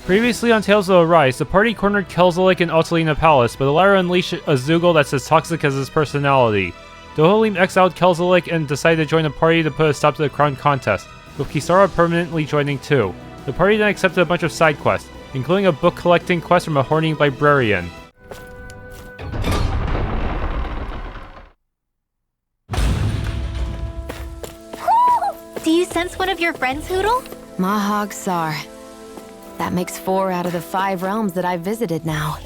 Previously on Tales of Arise, the party cornered Kelzelik and Otelina Palace, but the latter unleashed a Zoogle that's as toxic as his personality. Dohalim exiled Kelzelik and decided to join the party to put a stop to the crown contest, with Kisara permanently joining too. The party then accepted a bunch of side quests, including a book collecting quest from a horny librarian. Do you sense one of your friends, Hoodle? Mahog Sar. That makes 4 out of the 5 realms that I've visited now.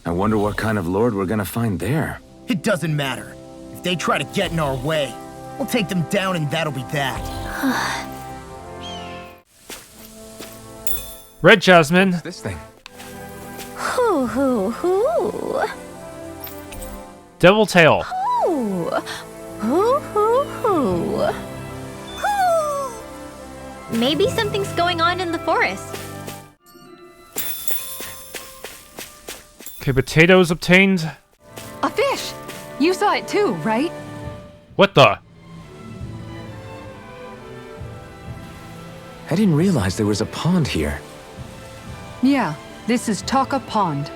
I wonder what kind of lord we're gonna find there. It doesn't matter. If they try to get in our way, we'll take them down and that'll be that. Red Jasmine. This thing. Hoo hoo hoo. Devil Tail. Hoo hoo hoo hoo. Hoo. Maybe something's going on in the forest. Okay, potatoes obtained. A fish! You saw it too, right? What the? I didn't realize there was a pond here. Yeah, this is Talka Pond.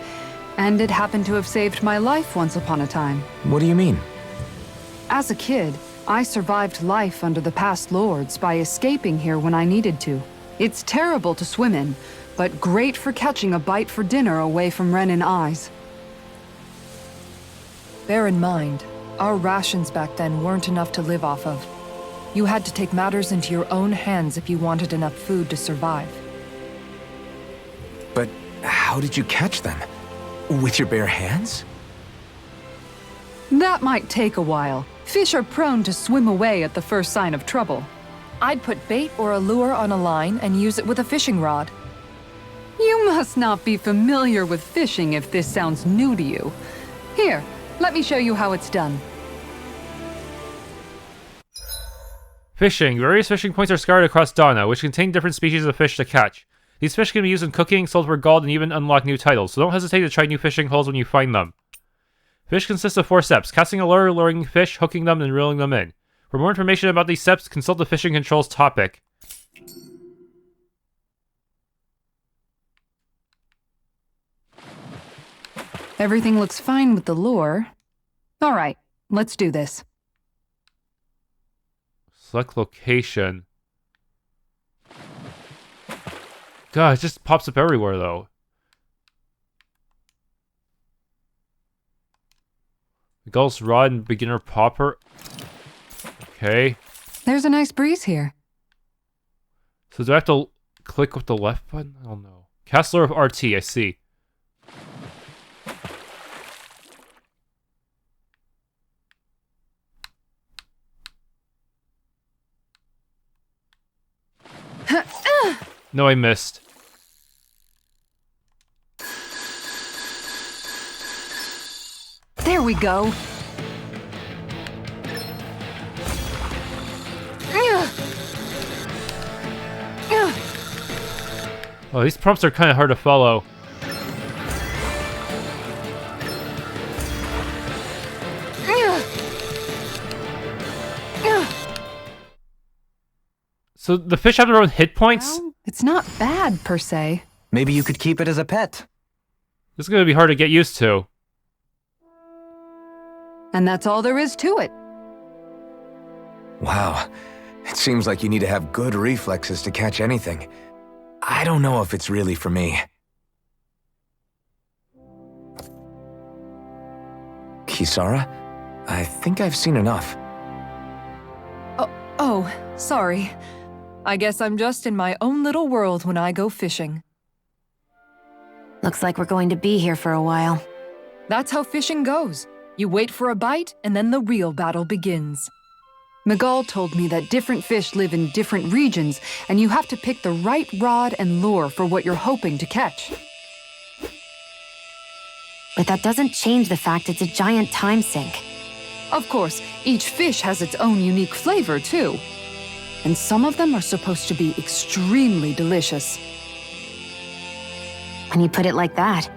And it happened to have saved my life once upon a time. What do you mean? As a kid, I survived life under the past lords by escaping here when I needed to. It's terrible to swim in, but great for catching a bite for dinner away from Renan eyes. Bear in mind, our rations back then weren't enough to live off of. You had to take matters into your own hands if you wanted enough food to survive. But how did you catch them? With your bare hands? That might take a while. Fish are prone to swim away at the first sign of trouble. I'd put bait or a lure on a line and use it with a fishing rod. You must not be familiar with fishing if this sounds new to you. Here, let me show you how it's done. Fishing. Various fishing points are scattered across Dahna, which contain different species of fish to catch. These fish can be used in cooking, sold for gold, and even unlock new titles, so don't hesitate to try new fishing holes when you find them. Fish consists of 4 steps: casting a lure, luring fish, hooking them, and reeling them in. For more information about these steps, consult the fishing controls topic. Everything looks fine with the lure. All right, let's do this. Select location. God, it just pops up everywhere, though. Gull's Rod and Beginner Popper. Okay. There's a nice breeze here. So do I have to click with the left button? I don't know. Cast Lure of RT, I see. No, I missed. There we go. Oh, these prompts are kind of hard to follow. So the fish have their own hit points? Well, it's not bad, per se. Maybe you could keep it as a pet. This is going to be hard to get used to. And that's all there is to it. Wow. It seems like you need to have good reflexes to catch anything. I don't know if it's really for me. Kisara? I think I've seen enough. Oh, sorry. I guess I'm just in my own little world when I go fishing. Looks like we're going to be here for a while. That's how fishing goes. You wait for a bite, and then the real battle begins. Miguel told me that different fish live in different regions, and you have to pick the right rod and lure for what you're hoping to catch. But that doesn't change the fact it's a giant time sink. Of course, each fish has its own unique flavor, too. And some of them are supposed to be extremely delicious. When you put it like that,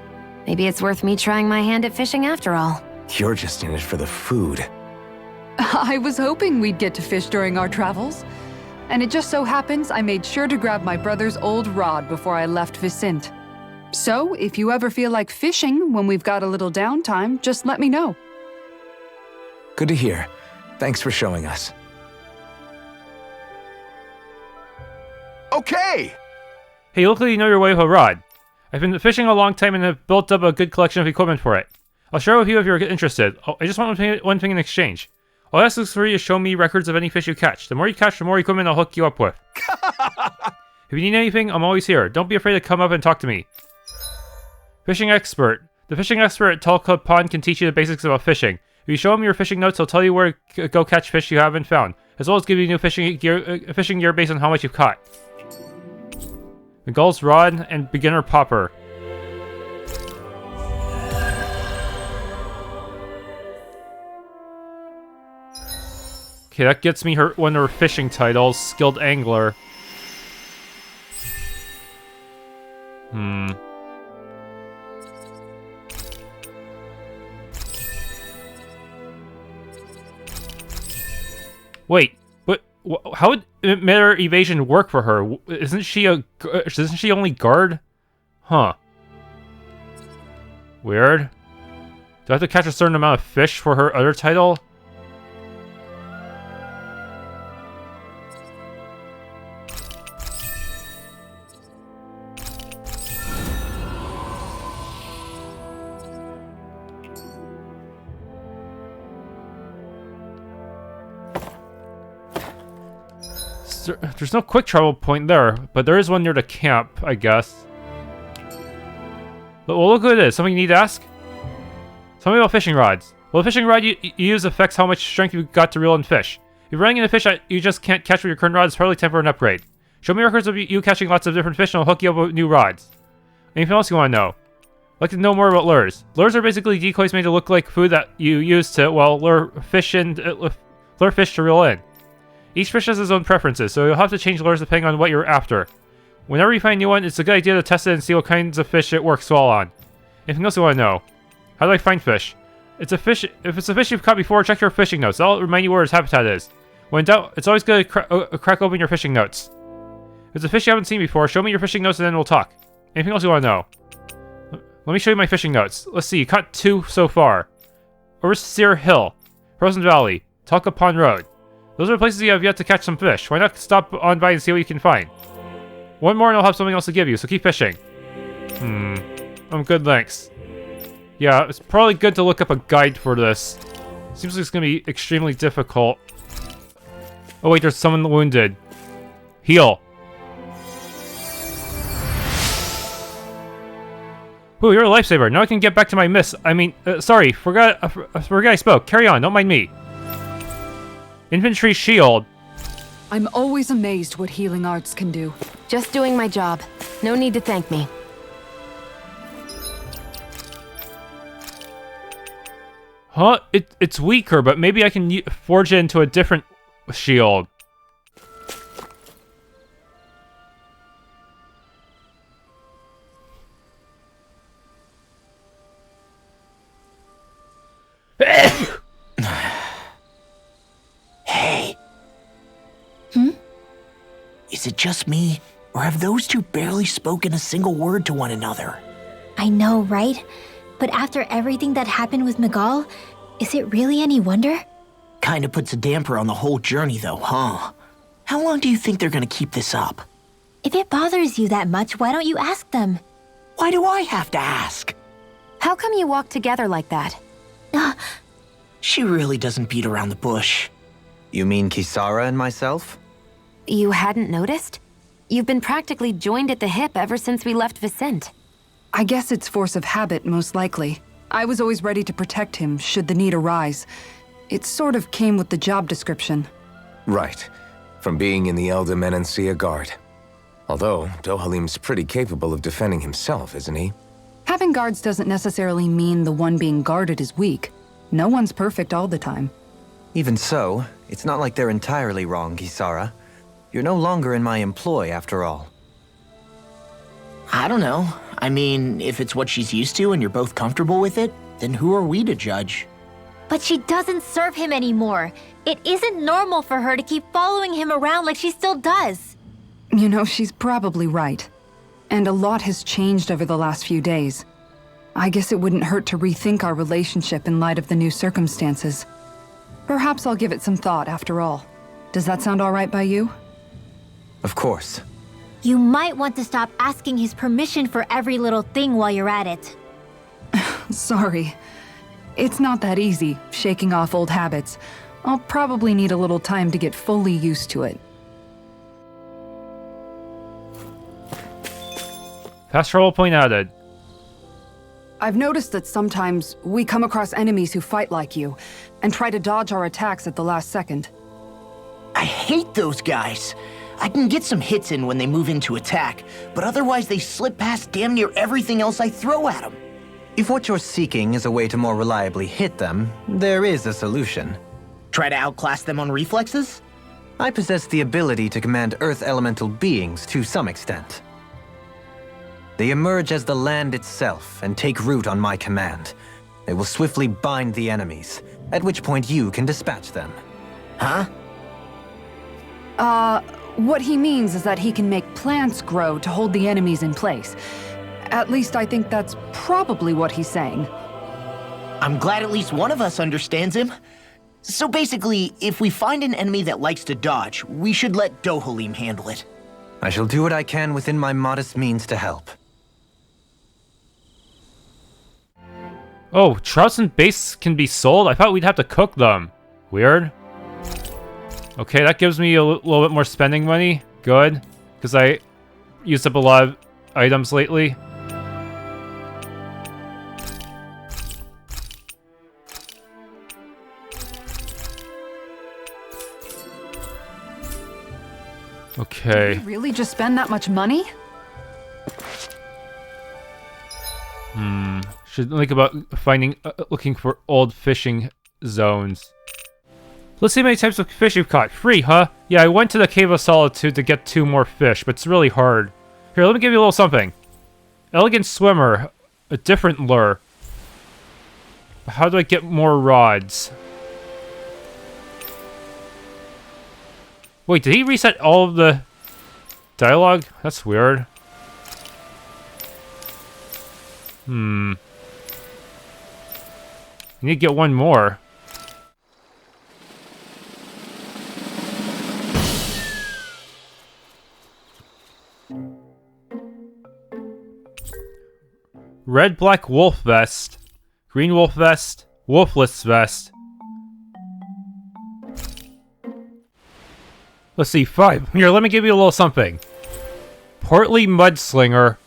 maybe it's worth me trying my hand at fishing after all. You're just in it for the food. I was hoping we'd get to fish during our travels. and it just so happens I made sure to grab my brother's old rod before I left Viscint. So, if you ever feel like fishing when we've got a little downtime, just let me know. Good to hear. Thanks for showing us. Okay! Hey, luckily you know your way with a rod. I've been fishing a long time and have built up a good collection of equipment for it. I'll share with you if you're interested. I just want one thing in exchange. I'll ask for you to show me records of any fish you catch. The more you catch, the more equipment I'll hook you up with. If you need anything, I'm always here. Don't be afraid to come up and talk to me. Fishing expert. The fishing expert at Talka Pond can teach you the basics about fishing. If you show him your fishing notes, he'll tell you where to go catch fish you haven't found, as well as give you new fishing gear based on how much you've caught. Miguel's rod and beginner popper. Okay, that gets me one of her fishing titles, Skilled Angler. Wait, but how would matter evasion work for her? Isn't she only guard? Huh. Weird. Do I have to catch a certain amount of fish for her other title? There's no quick travel point there, but there is one near the camp, I guess. But well, look who it is. Something you need to ask? Tell me about fishing rods. Well, the fishing rod you use affects how much strength you've got to reel in fish. If you're running into fish that you just can't catch with your current rod, it's probably time for an upgrade. Show me records of you catching lots of different fish and I'll hook you up with new rods. Anything else you want to know? I'd like to know more about lures. Lures are basically decoys made to look like food that you use to, well, lure fish to reel in. Each fish has its own preferences, so you'll have to change lures depending on what you're after. Whenever you find a new one, it's a good idea to test it and see what kinds of fish it works well on. Anything else you want to know? How do I find fish? If it's a fish you've caught before, check your fishing notes. That'll remind you where its habitat is. When in doubt, it's always good to crack open your fishing notes. If it's a fish you haven't seen before, show me your fishing notes and then we'll talk. Anything else you want to know? Let me show you my fishing notes. Let's see, you caught 2 so far. Overseer Hill, Frozen Valley, Talka Pond Road. Those are places you have yet to catch some fish. Why not stop on by and see what you can find? One more and I'll have something else to give you, so keep fishing. I'm good, thanks. Yeah, it's probably good to look up a guide for this. Seems like it's gonna be extremely difficult. Oh wait, there's someone wounded. Heal. Ooh, you're a lifesaver. Now I can get back to my miss. Sorry, forgot I spoke. Carry on, don't mind me. Infantry shield. I'm always amazed what healing arts can do. Just doing my job. No need to thank me. Huh? It's weaker, but maybe I can forge it into a different shield. Hey. Is it just me, or have those two barely spoken a single word to one another? I know, right? But after everything that happened with Miguel, is it really any wonder? Kinda puts a damper on the whole journey though, huh? How long do you think they're gonna keep this up? If it bothers you that much, why don't you ask them? Why do I have to ask? How come you walk together like that? She really doesn't beat around the bush. You mean Kisara and myself? You hadn't noticed? You've been practically joined at the hip ever since we left Viscint. I guess it's force of habit, most likely. I was always ready to protect him, should the need arise. It sort of came with the job description. Right. From being in the Elder MENANCIA Guard. Although, Dohalim's pretty capable of defending himself, isn't he? Having guards doesn't necessarily mean the one being guarded is weak. No one's perfect all the time. Even so, it's not like they're entirely wrong, Kisara. You're no longer in my employ, after all. I don't know. I mean, if it's what she's used to and you're both comfortable with it, then who are we to judge? But she doesn't serve him anymore. It isn't normal for her to keep following him around like she still does. You know, she's probably right. And a lot has changed over the last few days. I guess it wouldn't hurt to rethink our relationship in light of the new circumstances. Perhaps I'll give it some thought after all. Does that sound all right by you? Of course. You might want to stop asking his permission for every little thing while you're at it. Sorry. It's not that easy, shaking off old habits. I'll probably need a little time to get fully used to it. Fast travel point added. I've noticed that sometimes we come across enemies who fight like you, and try to dodge our attacks at the last second. I hate those guys. I can get some hits in when they move into attack, but otherwise they slip past damn near everything else I throw at them. If what you're seeking is a way to more reliably hit them, there is a solution. Try to outclass them on reflexes? I possess the ability to command Earth elemental beings to some extent. They emerge as the land itself and take root on my command. They will swiftly bind the enemies, at which point you can dispatch them. Huh? What he means is that he can make plants grow to hold the enemies in place. At least I think that's probably what he's saying. I'm glad at least one of us understands him. So basically, if we find an enemy that likes to dodge, we should let Dohalim handle it. I shall do what I can within my modest means to help. Oh, trouts and base can be sold? I thought we'd have to cook them. Weird. Okay, that gives me a little bit more spending money. Good. Because I used up a lot of items lately. Okay. Did you really just spend that much money? Should think about finding, looking for old fishing zones. Let's see how many types of fish you've caught. 3, huh? Yeah, I went to the Cave of Solitude to get 2 more fish, but it's really hard. Here, let me give you a little something. Elegant Swimmer. A different lure. How do I get more rods? Wait, did he reset all of the dialogue? That's weird. I need to get one more. Red, black wolf vest. Green wolf vest. Wolfless vest. Let's see, 5. Here, let me give you a little something. Portly Mudslinger.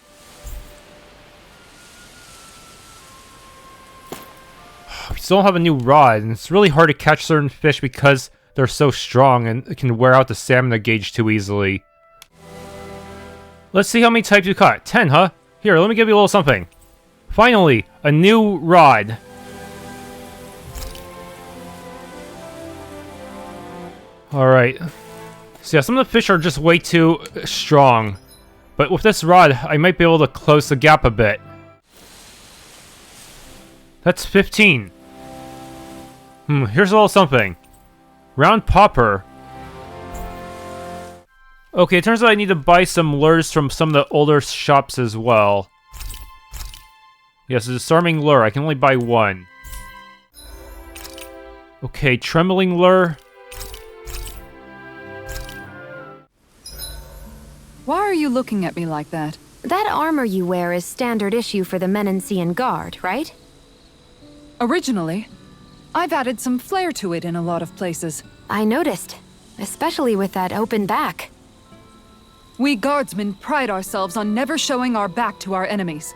We still don't have a new rod, and it's really hard to catch certain fish because they're so strong and it can wear out the stamina gauge too easily. Let's see how many types you caught. 10, huh? Here, let me give you a little something. Finally, a new rod. Alright. So yeah, some of the fish are just way too strong. But with this rod, I might be able to close the gap a bit. That's 15. Here's a little something. Round popper. Okay, it turns out I need to buy some lures from some of the older shops as well. Yes, a disarming lure. I can only buy 1. Okay, trembling lure. Why are you looking at me like that? That armor you wear is standard issue for the Menancian Guard, right? Originally, I've added some flair to it in a lot of places. I noticed, especially with that open back. We guardsmen pride ourselves on never showing our back to our enemies.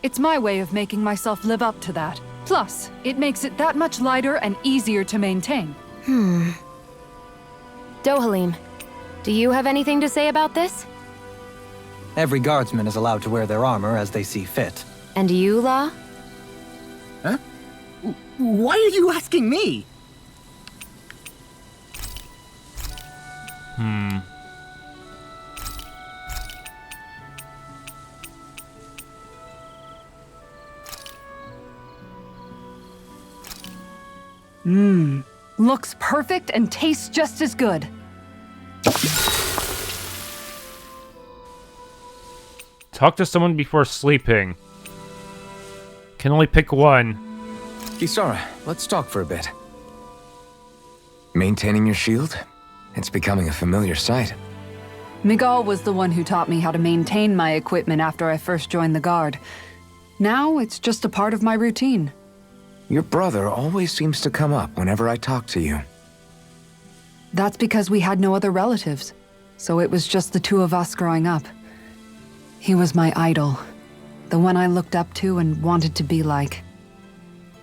It's my way of making myself live up to that. Plus, it makes it that much lighter and easier to maintain. Dohalim, do you have anything to say about this? Every guardsman is allowed to wear their armor as they see fit. And you, La? Huh? Why are you asking me? Looks perfect and tastes just as good. Talk to someone before sleeping. Can only pick one. Kisara, let's talk for a bit. Maintaining your shield? It's becoming a familiar sight. Miguel was the one who taught me how to maintain my equipment after I first joined the Guard. Now it's just a part of my routine. Your brother always seems to come up whenever I talk to you. That's because we had no other relatives, so it was just the two of us growing up. He was my idol, the one I looked up to and wanted to be like.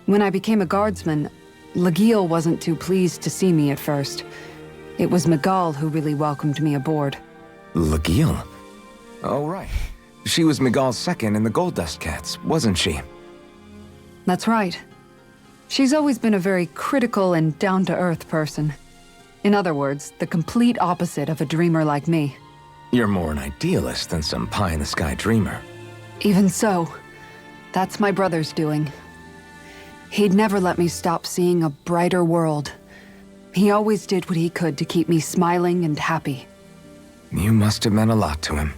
When I became a guardsman, Lagiel wasn't too pleased to see me at first. It was Miguel who really welcomed me aboard. Lagiel? Oh, right. She was Miguel's second in the Gold Dust Cats, wasn't she? That's right. She's always been a very critical and down-to-earth person. In other words, the complete opposite of a dreamer like me. You're more an idealist than some pie-in-the-sky dreamer. Even so, that's my brother's doing. He'd never let me stop seeing a brighter world. He always did what he could to keep me smiling and happy. You must have meant a lot to him.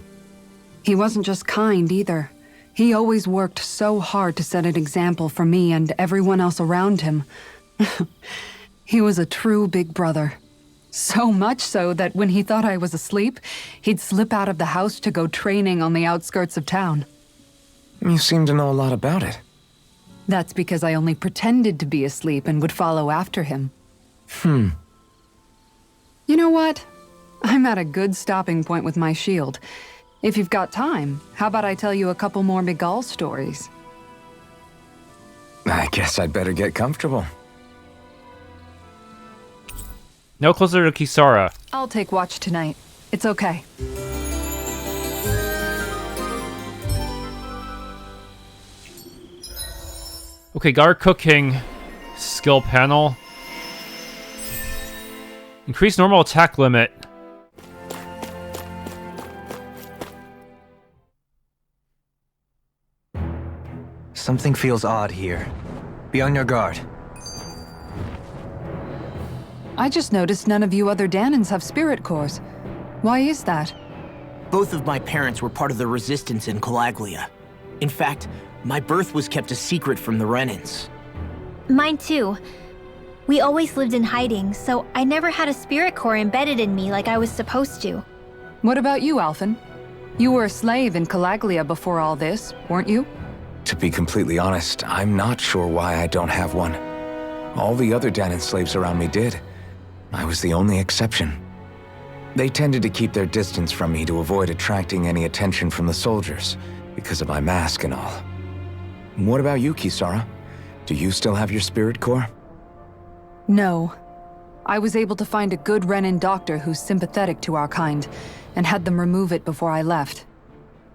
He wasn't just kind either. He always worked so hard to set an example for me and everyone else around him. He was a true big brother. So much so that when he thought I was asleep, he'd slip out of the house to go training on the outskirts of town. You seem to know a lot about it. That's because I only pretended to be asleep and would follow after him. You know what? I'm at a good stopping point with my shield. If you've got time, how about I tell you a couple more Miguel stories? I guess I'd better get comfortable. No closer to Kisara. I'll take watch tonight. It's okay. Okay, guard cooking. Skill panel. Increase normal attack limit. Something feels odd here. Be on your guard. I just noticed none of you other Dahnans have spirit cores. Why is that? Both of my parents were part of the resistance in Calaglia. In fact, my birth was kept a secret from the Renans. Mine too. We always lived in hiding, so I never had a spirit core embedded in me like I was supposed to. What about you, Alphen? You were a slave in Calaglia before all this, weren't you? To be completely honest, I'm not sure why I don't have one. All the other Dahnan slaves around me did. I was the only exception. They tended to keep their distance from me to avoid attracting any attention from the soldiers, because of my mask and all. What about you, Kisara? Do you still have your spirit core? No. I was able to find a good Renan doctor who's sympathetic to our kind, and had them remove it before I left.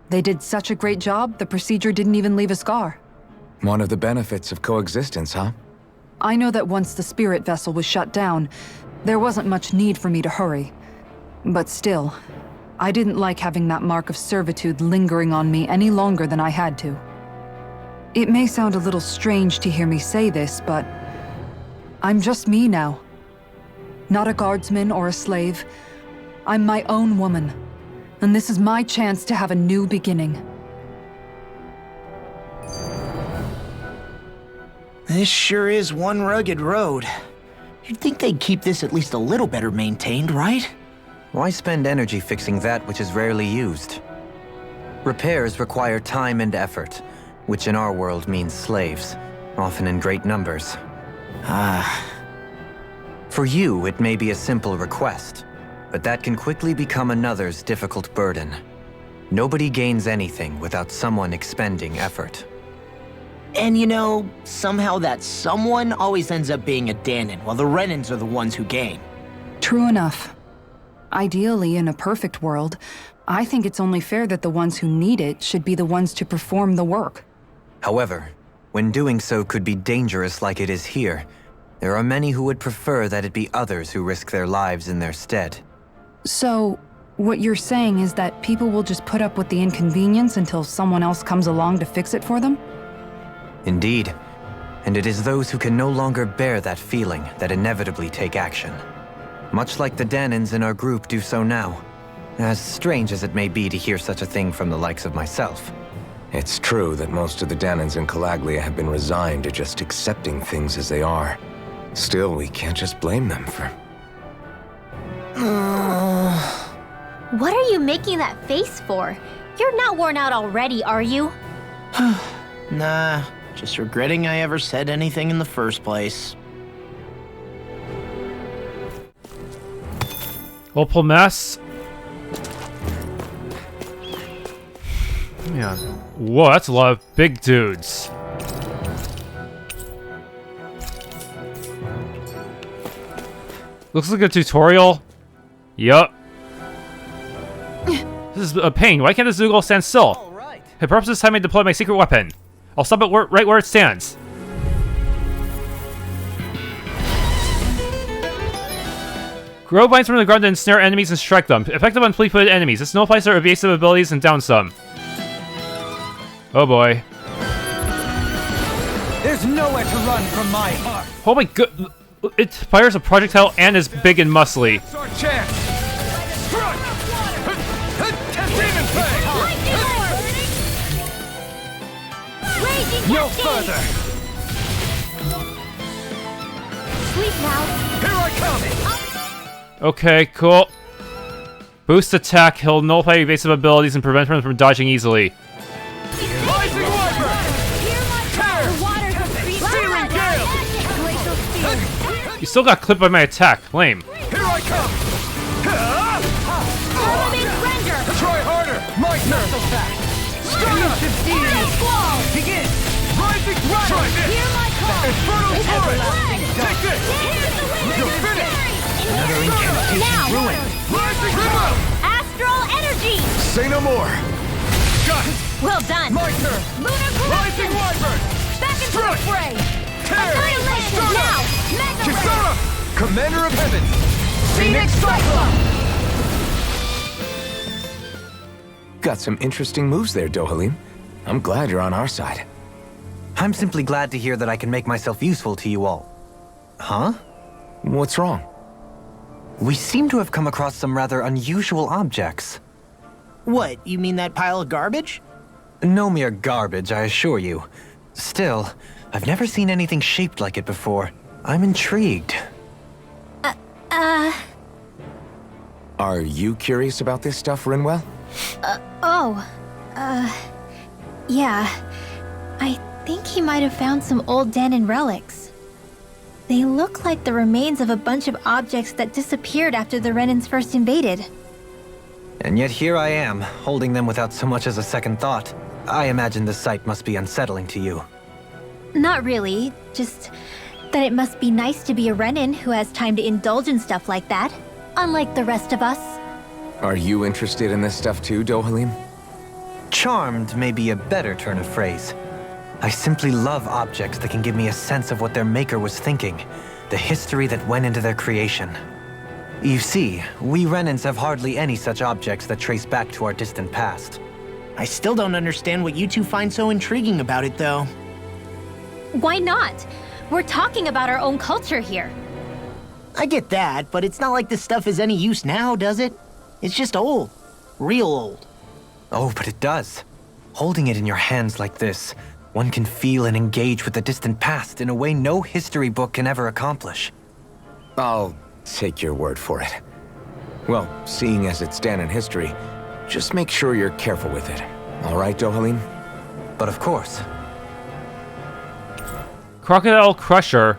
They did such a great job, the procedure didn't even leave a scar. One of the benefits of coexistence, huh? I know that once the spirit vessel was shut down, there wasn't much need for me to hurry. But still, I didn't like having that mark of servitude lingering on me any longer than I had to. It may sound a little strange to hear me say this, but I'm just me now. Not a guardsman or a slave. I'm my own woman, and this is my chance to have a new beginning. This sure is one rugged road. You'd think they'd keep this at least a little better maintained, right? Why spend energy fixing that which is rarely used? Repairs require time and effort, which in our world means slaves, often in great numbers. For you, it may be a simple request, but that can quickly become another's difficult burden. Nobody gains anything without someone expending effort. And you know, somehow that someone always ends up being a Dahnan, while the Renans are the ones who gain. True enough. Ideally, in a perfect world, I think it's only fair that the ones who need it should be the ones to perform the work. However, when doing so could be dangerous like it is here, there are many who would prefer that it be others who risk their lives in their stead. So, what you're saying is that people will just put up with the inconvenience until someone else comes along to fix it for them? Indeed. And it is those who can no longer bear that feeling that inevitably take action. Much like the Dahnans in our group do so now. As strange as it may be to hear such a thing from the likes of myself. It's true that most of the Dahnans in Calaglia have been resigned to just accepting things as they are. Still, we can't just blame them for... What are you making that face for? You're not worn out already, are you? Nah, just regretting I ever said anything in the first place. Opal mess. Man. Whoa, that's a lot of big dudes. Looks like a tutorial. Yup. This is a pain. Why can't the Zoogle stand still? Hey, perhaps this time I deploy my secret weapon. I'll stop it right where it stands. Grow vines from the ground to ensnare enemies and strike them. Effective on fleet-footed enemies. This nullifies their evasive abilities and downs them. Oh boy. There's nowhere to run from my heart. Oh my god. It fires a projectile and is big and muscly. It's our chance. Strike! Demon Fang! No further! Sleep now. Here I come! Okay, cool. Boost attack, he'll nullify evasive abilities and prevent him from dodging easily. Rising Wyvern! Searing Gale! You still got clipped by my attack. Lame. Here I come! Try harder! My turn! So fast! Begin! Rising Run! Try this! Inferno Torrent! Take this! You're finished! Another incantation ruined. Rising Run! Astral energy. Say no more! Got it! Well done. My turn! Lunar Rising corruption. Wyvern! Back into the fray. Tear! Annihilation now. Mega ray. Kisara! Commander of Heaven! Phoenix Cyclone! Got some interesting moves there, Dohalim. I'm glad you're on our side. I'm simply glad to hear that I can make myself useful to you all. Huh? What's wrong? We seem to have come across some rather unusual objects. What, you mean that pile of garbage? No mere garbage, I assure you. Still, I've never seen anything shaped like it before. I'm intrigued. Are you curious about this stuff, Rinwell? Yeah. I think he might have found some old Dahnan relics. They look like the remains of a bunch of objects that disappeared after the Renans first invaded. And yet here I am, holding them without so much as a second thought. I imagine the sight must be unsettling to you. Not really, just that it must be nice to be a Renan who has time to indulge in stuff like that, unlike the rest of us. Are you interested in this stuff too, Dohalim? Charmed may be a better turn of phrase. I simply love objects that can give me a sense of what their maker was thinking, the history that went into their creation. You see, we Renans have hardly any such objects that trace back to our distant past. I still don't understand what you two find so intriguing about it, though. Why not? We're talking about our own culture here. I get that, but it's not like this stuff is any use now, does it? It's just old. Real old. Oh, but it does. Holding it in your hands like this, one can feel and engage with the distant past in a way no history book can ever accomplish. I'll take your word for it. Well, seeing as it's Dahnan history, just make sure you're careful with it. All right, Dohalim? But of course. Crocodile Crusher.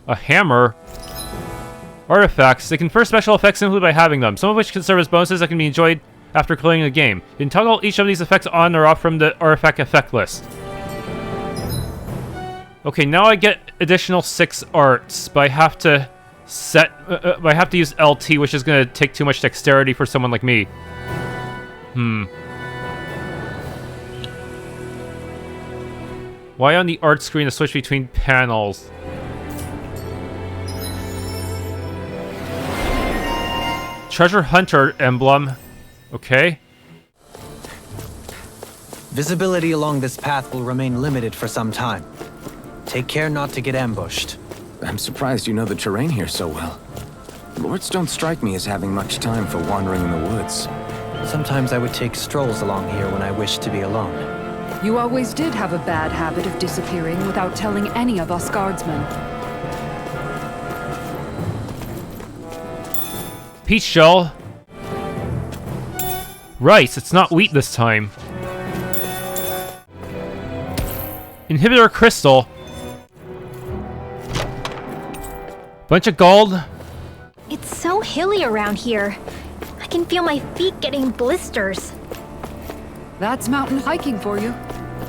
A hammer. Artifacts. They confer special effects simply by having them, some of which can serve as bonuses that can be enjoyed after clearing the game. You can toggle each of these effects on or off from the artifact effect list. Okay, now I get additional 6 arts, but I have to I have to use LT, which is going to take too much dexterity for someone like me. Why on the art screen to switch between panels? Treasure Hunter emblem. Okay. Visibility along this path will remain limited for some time. Take care not to get ambushed. I'm surprised you know the terrain here so well. Lords don't strike me as having much time for wandering in the woods. Sometimes I would take strolls along here when I wished to be alone. You always did have a bad habit of disappearing without telling any of us guardsmen. Peach shell. Rice, it's not wheat this time. Inhibitor crystal. Bunch of gold. It's so hilly around here. I can feel my feet getting blisters. That's mountain hiking for you.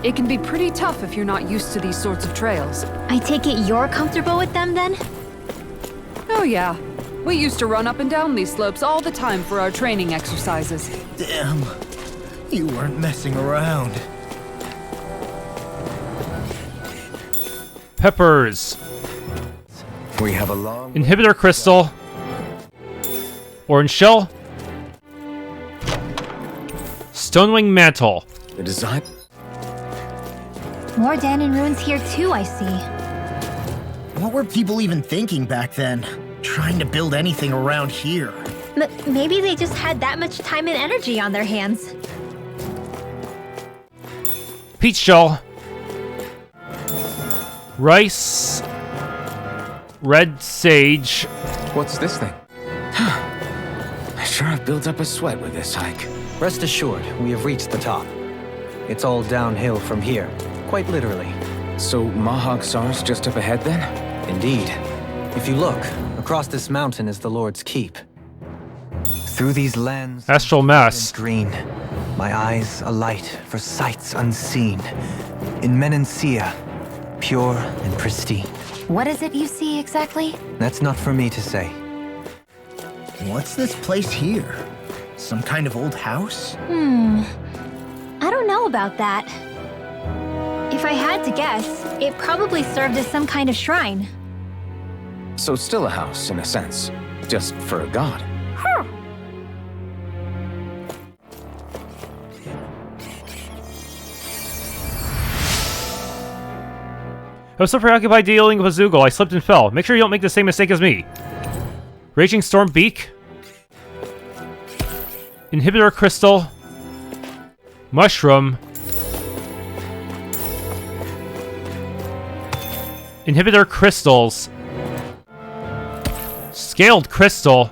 It can be pretty tough if you're not used to these sorts of trails. I take it you're comfortable with them then? Oh yeah. We used to run up and down these slopes all the time for our training exercises. Damn. You weren't messing around. Peppers. We have a long... Inhibitor crystal. Orange shell. Stonewing mantle. The design... More Dahnan ruins here too, I see. What were people even thinking back then? Trying to build anything around here. Maybe they just had that much time and energy on their hands. Peach shell. Rice. Red sage. What's this thing? I sure have built up a sweat with this hike. Rest assured, we have reached the top. It's all downhill from here, quite literally. So Mahag Sar's just up ahead then? Indeed. If you look, across this mountain is the Lord's Keep. Through these lands... Astral mass. Green, my eyes alight for sights unseen. In MENANCIA, pure and pristine. What is it you see exactly? That's not for me to say. What's this place here? Some kind of old house? I don't know about that. If I had to guess, it probably served as some kind of shrine. So still a house, in a sense. Just for a god. I was so preoccupied dealing with Zoogle, I slipped and fell. Make sure you don't make the same mistake as me. Raging Storm Beak. Inhibitor Crystal. Mushroom. Inhibitor Crystals. Scaled Crystal.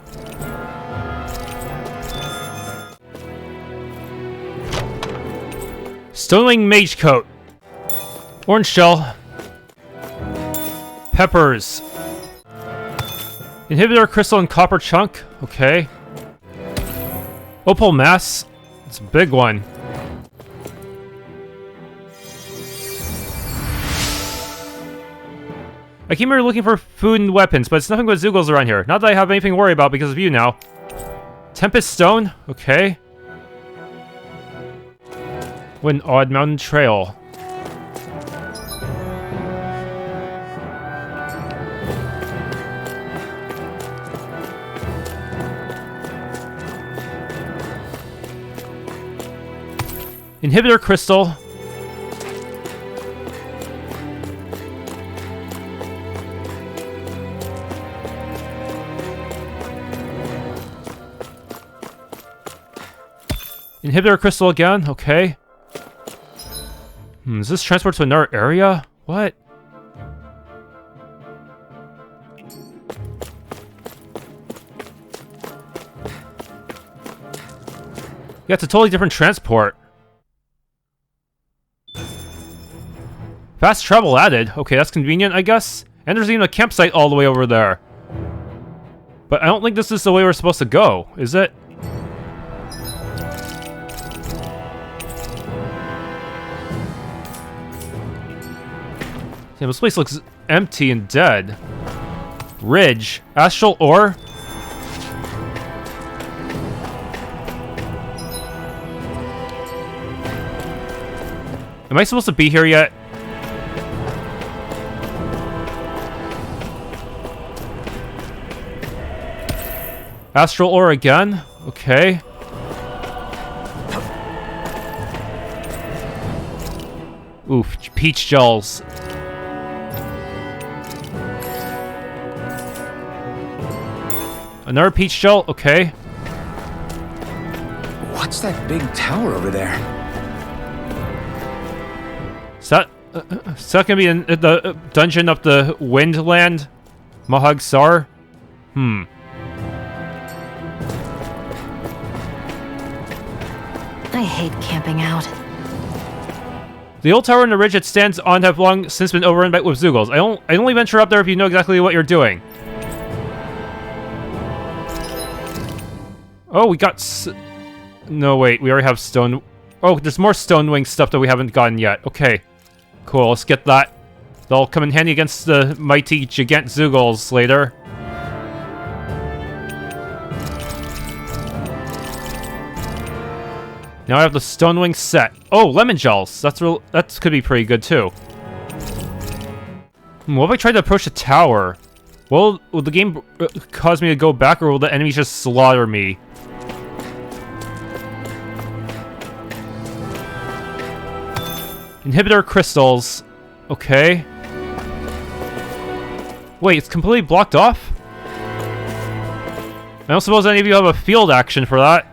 Stonewing Mage Coat. Orange Shell. Peppers. Inhibitor Crystal and Copper Chunk. Okay. Opal Mass. It's a big one. I came here looking for food and weapons, but it's nothing but Zoogles around here. Not that I have anything to worry about because of you now. Tempest Stone. Okay. What an odd mountain trail. Inhibitor Crystal. Inhibitor Crystal again, okay. Is this transport to another area? What? Yeah, it's a totally different transport. Fast travel added. Okay, that's convenient, I guess. And there's even a campsite all the way over there. But I don't think this is the way we're supposed to go, is it? Damn, this place looks empty and dead. Ridge. Astral ore? Am I supposed to be here yet? Astral ore again? Okay. Oof, peach gels. Another peach gel, okay. What's that big tower over there? Is that gonna be in the dungeon up the Windland? Mahag Sar? I hate camping out. The old tower and the ridge it stands on have long since been overrun with Zoogles. I only venture up there if you know exactly what you're doing. Oh, we got no, wait, we already have stone... Oh, there's more Stonewing stuff that we haven't gotten yet. Okay, cool, let's get that. They'll come in handy against the mighty Gigant Zoogles later. Now I have the Stonewing set. Oh, lemon gels. That could be pretty good too. What if I try to approach the tower? Will the game cause me to go back, or will the enemies just slaughter me? Inhibitor crystals. Okay. Wait, it's completely blocked off? I don't suppose any of you have a field action for that.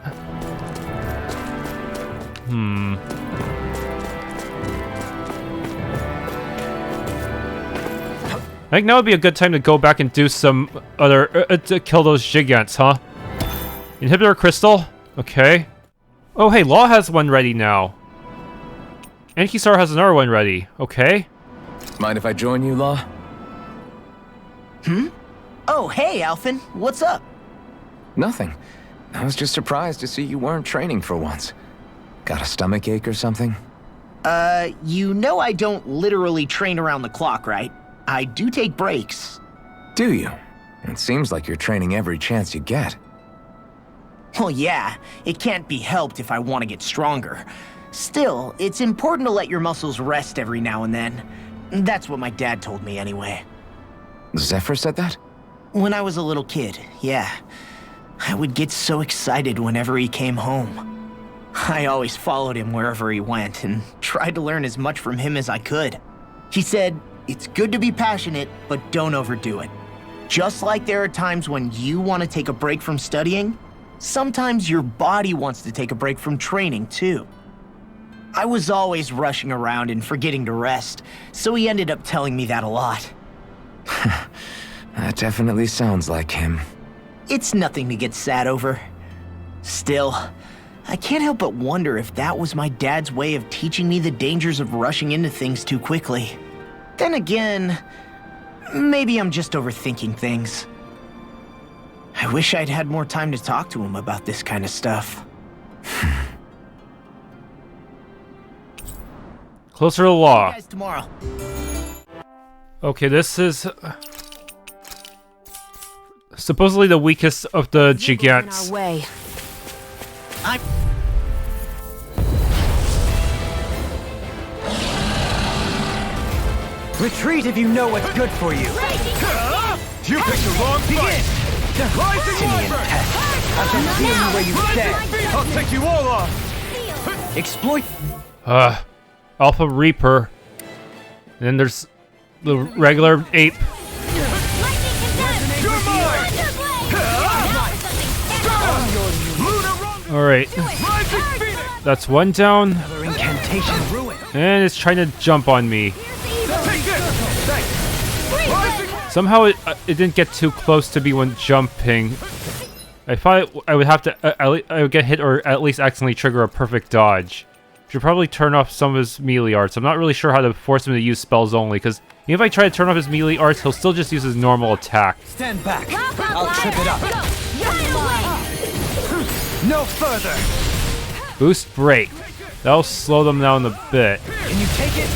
I think now would be a good time to go back and do some other... to kill those Gigants, huh? Inhibitor crystal. Okay. Oh, hey, Law has one ready now. And Kisar has another one ready. Okay. Mind if I join you, Law? Oh, hey, Alphen. What's up? Nothing. I was just surprised to see you weren't training for once. Got a stomach ache or something? You know I don't literally train around the clock, right? I do take breaks. Do you? It seems like you're training every chance you get. Well, yeah, it can't be helped if I want to get stronger. Still, it's important to let your muscles rest every now and then. That's what my dad told me anyway. Zephyr said that? When I was a little kid, yeah. I would get so excited whenever he came home. I always followed him wherever he went and tried to learn as much from him as I could. He said, it's good to be passionate, but don't overdo it. Just like there are times when you want to take a break from studying, sometimes your body wants to take a break from training too. I was always rushing around and forgetting to rest, so he ended up telling me that a lot. That definitely sounds like him. It's nothing to get sad over. Still, I can't help but wonder if that was my dad's way of teaching me the dangers of rushing into things too quickly. Then again, maybe I'm just overthinking things. I wish I'd had more time to talk to him about this kind of stuff. Closer to the Law. See you guys tomorrow. Okay, this is supposedly the weakest of the Gigants. Our way. Retreat if you know what's good for you. You picked the wrong fight! Rising Wyvern! I can feel you where you stand. I'll take you all on! Exploit. Alpha Reaper. And then there's the regular ape. You're mine! Alright. Rising Phoenix! That's one down. Another incantation ruin. And it's trying to jump on me. Take this! Thanks! Rising... Somehow it didn't get too close to me when jumping. I thought I would have to I would get hit or at least accidentally trigger a perfect dodge. Should probably turn off some of his melee arts. I'm not really sure how to force him to use spells only, because even if I try to turn off his melee arts, he'll still just use his normal attack. Stand back. I'll trip it up. No further. Boost break. That'll slow them down a bit. Can you take it?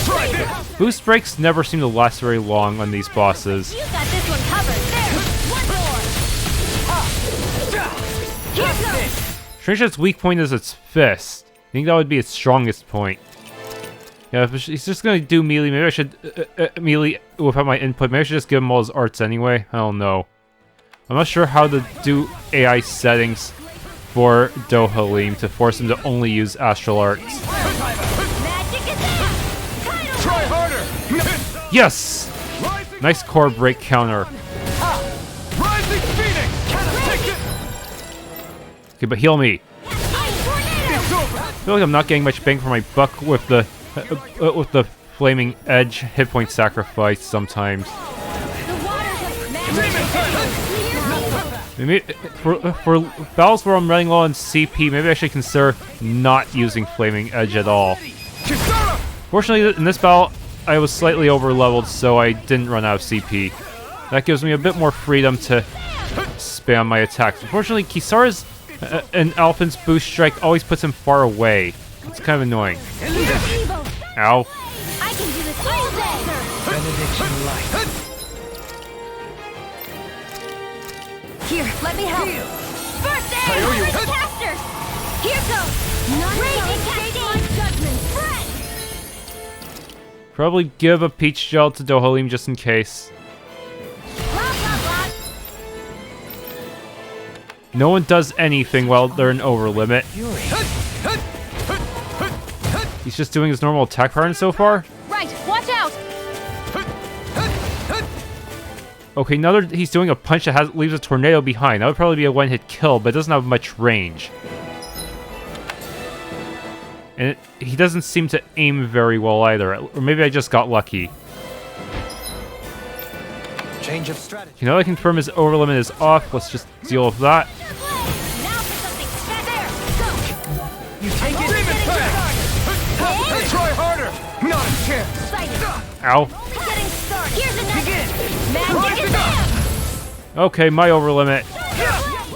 Try this! Boost breaks never seem to last very long on these bosses. You got this one covered. There, one more. Here's Strange its weak point is its fist. I think that would be its strongest point. Yeah, if he's just gonna do melee, maybe I should melee without my input. Maybe I should just give him all his arts anyway. I don't know. I'm not sure how to do AI settings for Dohalim to force him to only use astral arts. Magic is Try harder! Yes! Nice core break counter. Rising Phoenix! Take it! Okay, but heal me. It's over! I feel like I'm not getting much bang for my buck with the flaming edge hit point sacrifice sometimes. Maybe for battles where I'm running low on CP, maybe I should consider not using flaming edge at all. Fortunately, in this battle, I was slightly over leveled, so I didn't run out of CP. That gives me a bit more freedom to spam my attacks. Unfortunately, Kisara's and Alpin's boost strike always puts him far away. It's kind of annoying. Ow. I can do this all day. Benediction light. Here, let me help. First aid! Casters! Here goes! Raging Cascade! Judgment! Friend! Probably give a peach gel to Dohalim just in case. Blah, blah, blah. No one does anything while they're in over limit. He's just doing his normal attack pattern so far. Right, watch out! Okay, now that he's doing a punch that leaves a tornado behind. That would probably be a one-hit kill, but it doesn't have much range. And he doesn't seem to aim very well either. Or maybe I just got lucky. Change of strategy. Okay, now that I confirm his over limit is off, let's just deal with that. Now for something there! You take it! Try harder! Not a chance! Ow. Getting started! Here's another! Begin! Magic down! Okay, my over limit.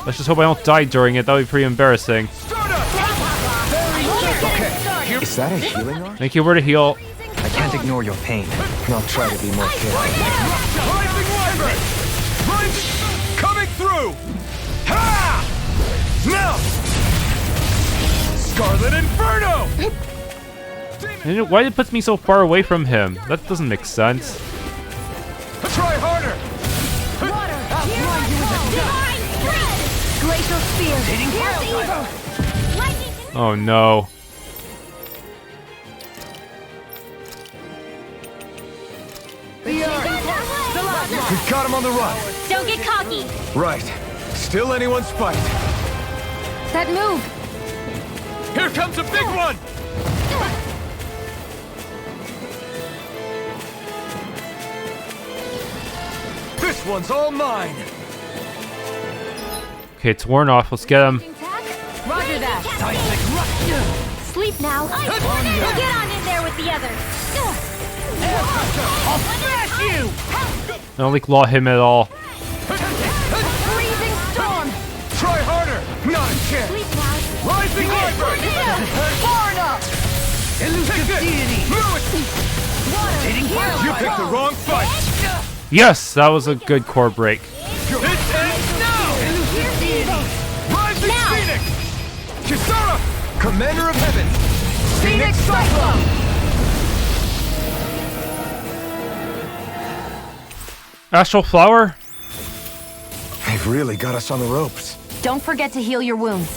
Let's just hope I don't die during it. That would be pretty embarrassing. Is that a healing art? Thank you, where to heal. I can't ignore your pain. I'll try to be more careful. Rising Wyvern! Rising... Coming through! Ha! Now! Scarlet Inferno! And why did it put me so far away from him? That doesn't make sense. Try harder! Glacial Spear! Here's evil! Oh no. We've got him on the run! Don't get cocky! Right. Still anyone's fight. That move! Here comes a big one! This one's all mine! Okay, it's worn off. Let's get him. Roger that! Sleep now! We'll get on in there with the others! I'll smash you! I don't like law him at all. Freezing storm! Try harder! Not a chance! Sleep now! Rising Wyvern! Far enough! Elusive deity! You picked the wrong fight! Yes, that was a good core break. It ends now! Here's evil! Rising Now! Phoenix! Kisara! Commander of Heaven! Phoenix Cyclone! Astral Flower? They've really got us on the ropes. Don't forget to heal your wounds.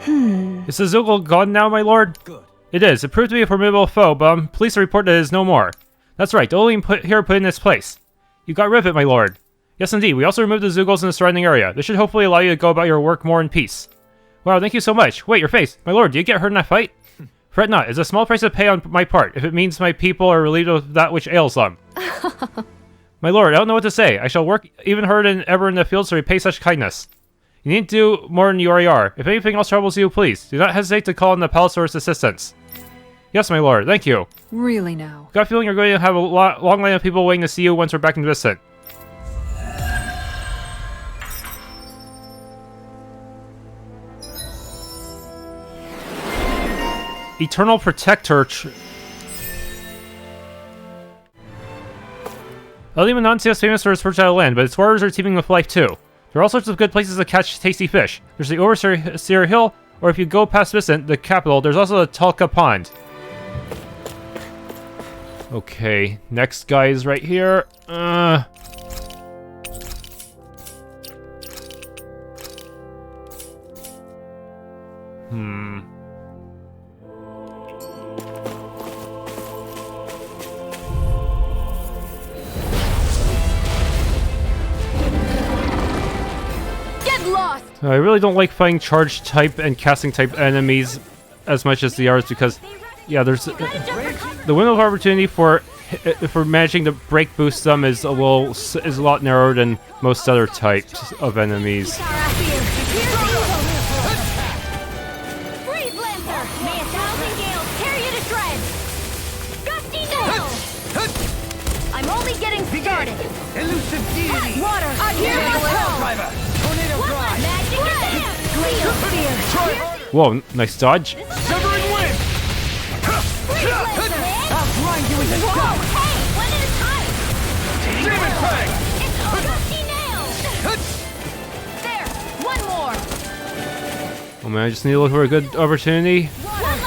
Is the Zoogle gone now, my lord? Good. It is. It proved to be a formidable foe, but I'm pleased to report that it is no more. That's right, Dohalim put in its place. You got rid of it, my lord. Yes, indeed. We also removed the Zoogles in the surrounding area. This should hopefully allow you to go about your work more in peace. Wow, thank you so much. Wait, your face. My lord, did you get hurt in that fight? Fret not. It's a small price to pay on my part, if it means my people are relieved of that which ails them. My lord, I don't know what to say. I shall work even harder than ever in the fields to repay such kindness. You need to do more than you already are. If anything else troubles you, please, do not hesitate to call on the palace for its assistance. Yes, my lord, thank you. Really now. Got a feeling you're going to have a long line of people waiting to see you once we're back in Viscint. Eternal Protector. MENANCIA is famous for its fertile land, but its waters are teeming with life too. There are all sorts of good places to catch tasty fish. There's the Overseer Hill, or if you go past Viscint, the capital, there's also the Talka Pond. Okay, next guy is right here. I really don't like fighting charge type and casting type enemies as much as the others because, yeah, there's the window of opportunity for managing to break boost them is a lot narrower than most other types of enemies. I'm only getting started. Elusive deity. Water. Driver. Tornado drive. Magic advance. Glacial spear. Whoa, nice dodge. Severing wind. I'll grind you into Whoa, dust. hey, one at a time. Demon fang. It's all gusty nails. There, one more. Oh man, I just need to look for a good opportunity. One last.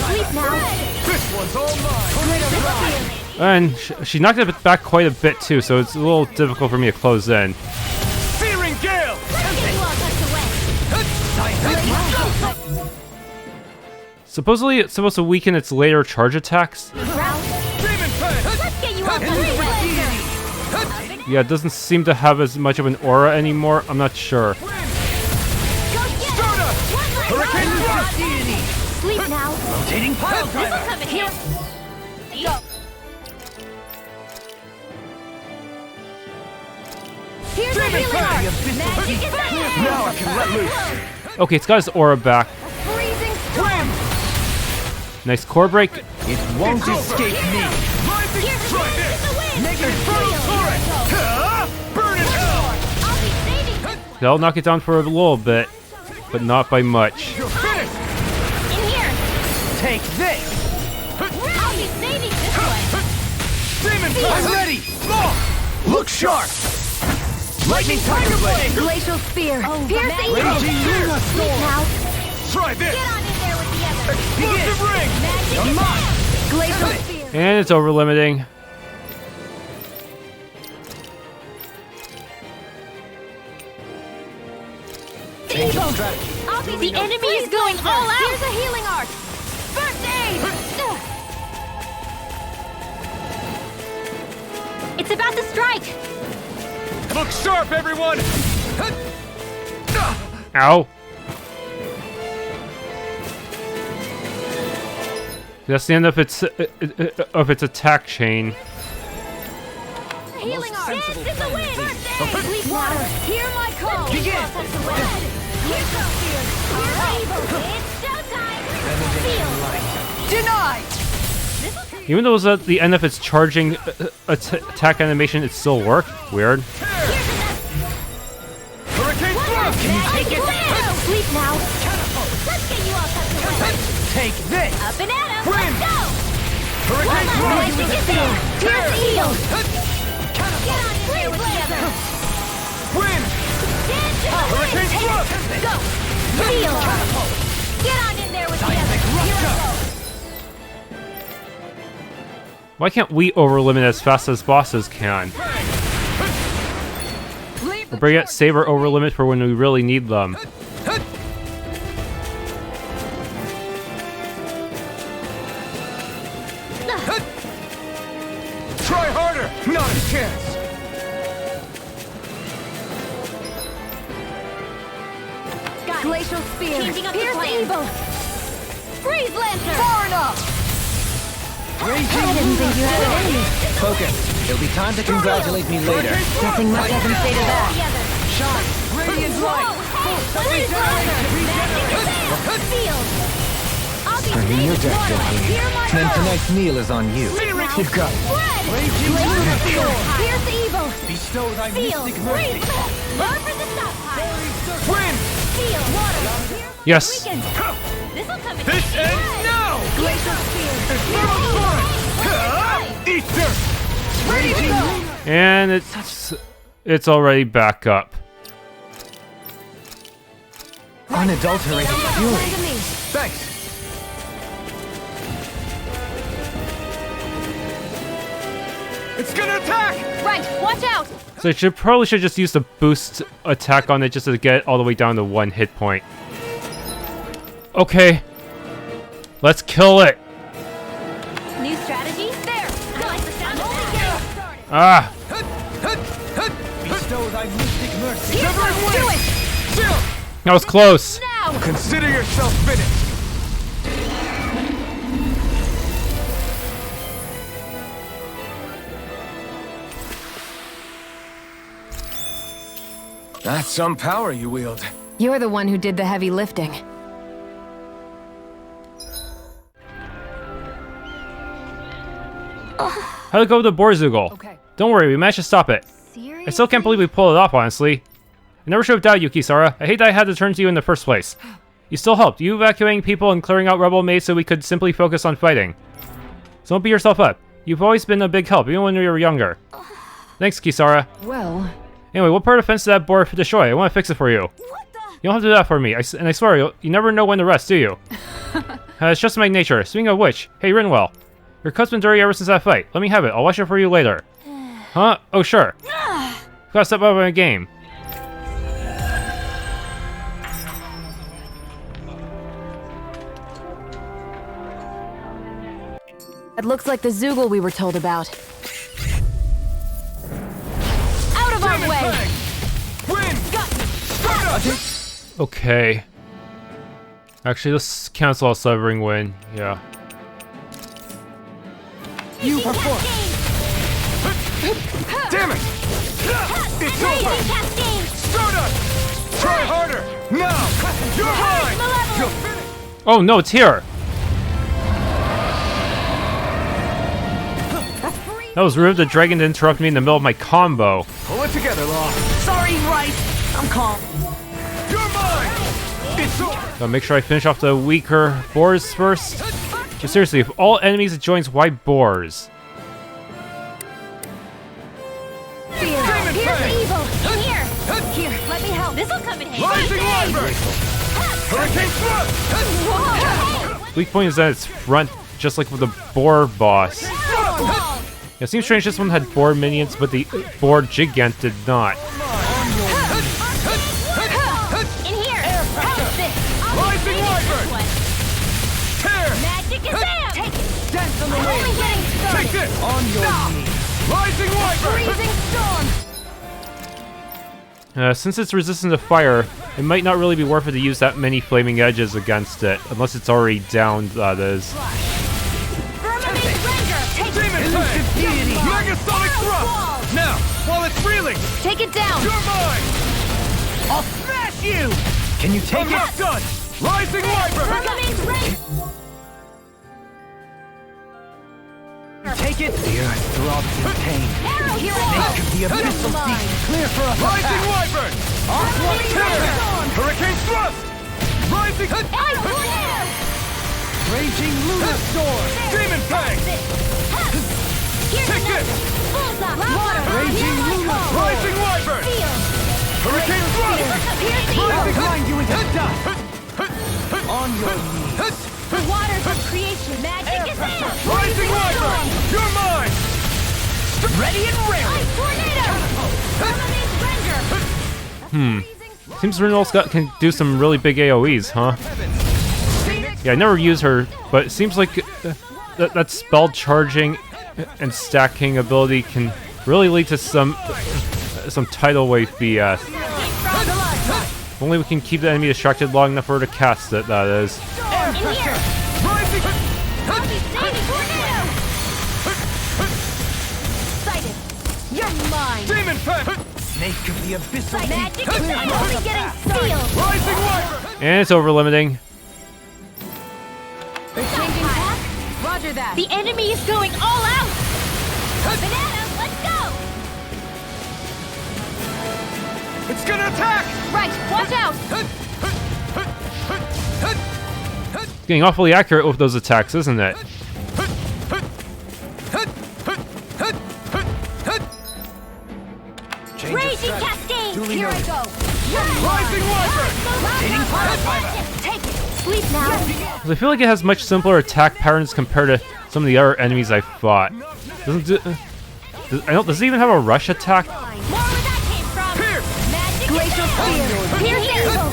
Sleep now. This one's all mine. Tornado drive. And she knocked it back quite a bit too, so it's a little difficult for me to close in. Searing gale. Let's get you all tucked away. Supposedly, it's supposed to weaken its later charge attacks. Demon fang. Let's get you all tucked away. Yeah, it doesn't seem to have as much of an aura anymore. I'm not sure. Go get it. Hurricane thrust. Sleep now. Rotating pile This'll driver. come in here. Go. Here's a Demon healing fang. arc. Magic advance. Now I can let loose. Okay, it's got its aura back. Freezing storm. Nice core break. It won't escape me. Rising Here's a strike. wind in the wind. Negative infernal torrent. Burn in hell. I'll be saving this That'll knock it down for a little bit, but not by much. You're finished. in here. Take this. I'll be saving this one. Demon fang. I'm ready. Look sharp. Lightning tiger blade. Glacial spear. Pierce the evil. Raging Luna Sleep storm. now. Try this. Get on in there with the others. Explosive ring. Magic Come on. advance. Glacial spear. And it's over limiting. Evil. The enemy is going all out. Here's a healing arc. First aid. It's about to strike. Look sharp, everyone. Ow. That's the end of its attack chain. Healing arc. Dance in the wind. First aid. Sleep water. Hear my call. Begin. Glacial spear. Here's evil. It's showtime. Feel. Denied. Even though it was at the end of its charging attack animation, it still worked. Weird. Hurricane thrust. Can you take it? Sleep now. Let's get you all tucked away. Take this. Up and at 'em. Wind. Let's go. Hurricane thrust. Magic advance. Here's the eel. Get on in there with the others. Wind. Dance in the Hurricane wind. thrust. Go. Feel. Get on in there with the others. Here I go. Why can't we overlimit as fast as bosses can? Or bring out Saber overlimit for when we really need them. Try harder. Not a chance. Glacial spear. Pierce the evil. Freeze lancer. Far enough. Raging didn't think you had it in you. Focus. It'll be time to congratulate me later. Nothing much I can say to that. Shine. Radiant light. Earning your death, Dohalim. Then tonight's meal is on you. You've got it. Here's the evil. Bestow thy Feel. mystic mercy. Freeze. Run for the stockpile. Wind. Feel. Water. Yes. This'll come in. This ends now. Glacial spear. Infernal torrent. Eat dirt. Raging. And it's already back up. Unadulterated fury. Thanks. It's gonna attack. Right. Watch out. So it probably should just use the boost attack on it just to get it all the way down to 1 hit point. Okay. Let's kill it. New strategy? There. I like the sound of that. Ah. Bestow thy mystic mercy. Here's Severing how to do wind. it. That was close. Now! Consider yourself finished. That's some power you wield. You're the one who did the heavy lifting. How'd it go with the Borzoogle? Okay. Don't worry, we managed to stop it. Seriously? I still can't believe we pulled it off, honestly. I never should have doubted you, Kisara. I hate that I had to turn to you in the first place. You still helped. You evacuating people and clearing out rebel made so we could simply focus on fighting. So don't beat yourself up. You've always been a big help, even when we were younger. Thanks, Kisara. Well, Anyway, what part of the fence did that boar destroy? I want to fix it for you. You don't have to do that for me, and I swear, you never know when to rest, do you? It's just my nature. Speaking of which, hey Rinwell, your cut's been dirty ever since that fight. Let me have it. I'll wash it for you later. Huh? Oh, sure. Gotta step up my game. It looks like the Zoogle we were told about. Out of our way! Win! Okay. Actually, let's cancel our severing win. Yeah. You perform. Damn it! It's over! Stardust! Try harder! Now! You're mine! You're finished! Oh no, it's here! That was rude of the dragon to interrupt me in the middle of my combo. Pull it together, Law. Sorry, right. I'm calm. You're mine! It's over! Gotta make sure I finish off the weaker boars first. But seriously, if all enemies it joins, why boars? Here's evil! In here! Here, let me help. This'll come in handy. Rising Wyvern! Hurricane Thrust! Whoa! Weak point is at its front, just like with the boar boss. It seems strange this one had boar minions, but the boar gigant did not. In here! Help this! Rising Wyvern! Tear! Magic is there! Take it! Dance on the I'm only getting started! Take this! On your knees! Rising Wyvern! Freezing storm! Since it's resistant to fire, it might not really be worth it to use that many flaming edges against it, unless it's already down, that is. Demon Fang! Megasonic Thrust! Now, while it's reeling, Take it down! you're mine! I'll smash you! Can you take I'm not done! Rising Wyvern! Take it! The earth throbs in pain. Arrow here Snake of the abyssal deep, clear for us. Rising Wyvern! Tear! Hurricane Thrust! Rising... Raging lunar storm. Demon Fang! Take this! Raging lunar storm. Rising Wyvern! Hurricane Thrust! I'll grind you into dust. On your knees. The waters of creation! Magic is there! Rising Wyvern! You're mine! Ready and raring! Tornado! Seems Renans can do some really big AoEs, huh? Yeah, I never use her, but it seems like that spell charging and stacking ability can really lead to some tidal wave BS. If only we can keep the enemy distracted long enough for her to cast it, that is. In here! Sighted! You're mine! Demon Fang! Snake of the abyssal deep. Magic is I'm only getting sealed! Rising Wyvern! And it's over limiting. Changing tack? Roger that. The enemy is going all out! Banana, let's go! It's gonna attack! Right, watch out! It's getting awfully accurate with those attacks, isn't it? Raging cascade! Here I go! Rising Wyvern! Take it! Sleep now! 'Cause I feel like it has much simpler attack patterns compared to some of the other enemies I fought. Does it even have a rush attack? More where that came from! Pierce! Magic glacial spear! Pierce evil!